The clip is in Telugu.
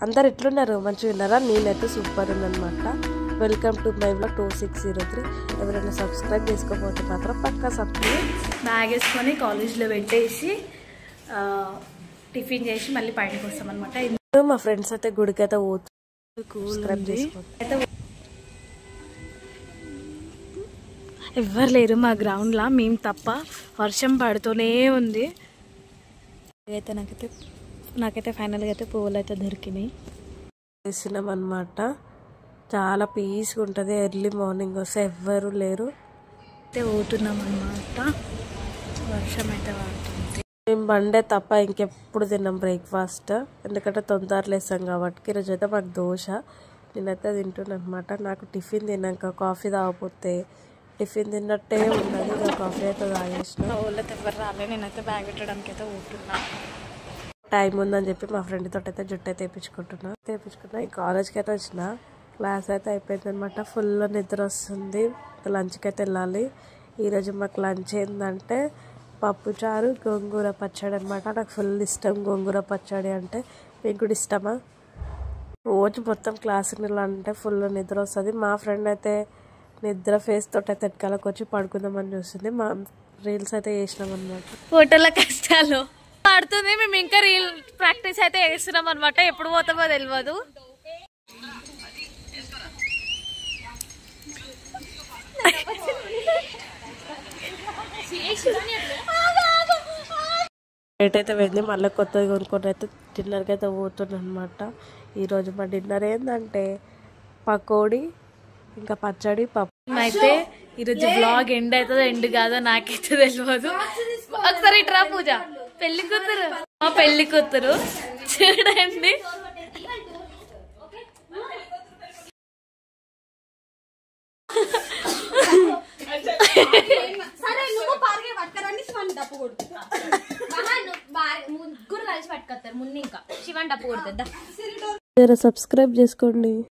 అందరు ఎట్లున్నారు? మంచిగా ఉన్నారా? నేనైతే సూపర్ ఉందన్నమాట. Welcome to my vlog 2603. ఎవరైనా సబ్స్క్రైబ్ చేసుకోకపోతే మాత్రం పక్కా సబ్స్క్రైబ్. బ్యాగ్ వేసుకొని కాలేజ్లో పెట్టేసి టిఫిన్ చేసి మళ్ళీ బయటకు వస్తామన్నమాట. మా ఫ్రెండ్స్ అయితే గుడికి అయితే సబ్స్క్రైబ్ చేసుకోండి. ఎవ్వరు లేరు మా గ్రౌండ్లో, మేము తప్ప. వర్షం పడుతూనే ఉంది. అయితే నాకైతే ఫైనల్గా అయితే పువ్వులు అయితే దొరికినాయి. చేసినాం అనమాట. చాలా పీస్గా ఉంటుంది. ఎర్లీ మార్నింగ్ వస్తే ఎవ్వరు లేరు. అయితే పోతున్నాం అనమాట. వర్షం అయితే పడుతుంది. మేము బండే తప్ప ఇంకెప్పుడు తిన్నాం బ్రేక్ఫాస్ట్, ఎందుకంటే తొందరలు వేస్తాం కాబట్టి. ఈరోజు అయితే మాకు దోశ, నేనైతే తింటున్నాను అనమాట. నాకు టిఫిన్ తిన్నాక కాఫీ తాగకపోతే టిఫిన్ తిన్నట్టే ఉన్నది. ఇక కాఫీ అయితే తాగేసిన. వాళ్ళైతే ఎవరు రాలే. నేనైతే బ్యాగ్ పెట్టడానికి అయితే పోతున్నా. టైం ఉందని చెప్పి మా ఫ్రెండ్ తోటి అయితే జుట్టు అయితే తెప్పించుకున్నా. ఈ కాలేజ్కి అయితే వచ్చిన. క్లాస్ అయితే అయిపోయింది అనమాట. ఫుల్ నిద్ర వస్తుంది. లంచ్కి అయితే వెళ్ళాలి. ఈరోజు మాకు లంచ్ ఏంటంటే పప్పుచారు గోంగూర పచ్చడి అనమాట. నాకు ఫుల్ ఇష్టం గోంగూర పచ్చడి అంటే. మీకు కూడా ఇష్టమా? రోజు మొత్తం క్లాస్కి వెళ్ళాలంటే ఫుల్ నిద్ర వస్తుంది. మా ఫ్రెండ్ అయితే నిద్ర ఫేస్ తోటి అయితే వెనకాలకు వచ్చి పడుకుందామని చూస్తుంది. మా రీల్స్ అయితే చేసినాం అనమాట. ఫోటోల కష్టాలు పడుతుంది. మేము ఇంకా రీల్ ప్రాక్టీస్ అయితే చేస్తున్నాం అనమాట. ఎప్పుడు పోతామో తెలియదు. లేట్ అయితే పోయింది. మళ్ళీ కొత్తగా కొనుక్కొని అయితే డిన్నర్కి అయితే పోతున్నాను అనమాట. ఈరోజు మా డిన్నర్ ఏంటంటే పకోడీ ఇంకా పచ్చడి పప్పు. అయితే ఈరోజు బ్లాగ్ ఎండ్ అవుతుందో ఎండ్ కాదో నాకైతే తెలియదు. ఒకసారి ఇట్రా పూజ. పెళ్లి కూతురు, మా పెళ్లి కూతురు చూడండి. సబ్స్క్రైబ్ చేసుకోండి.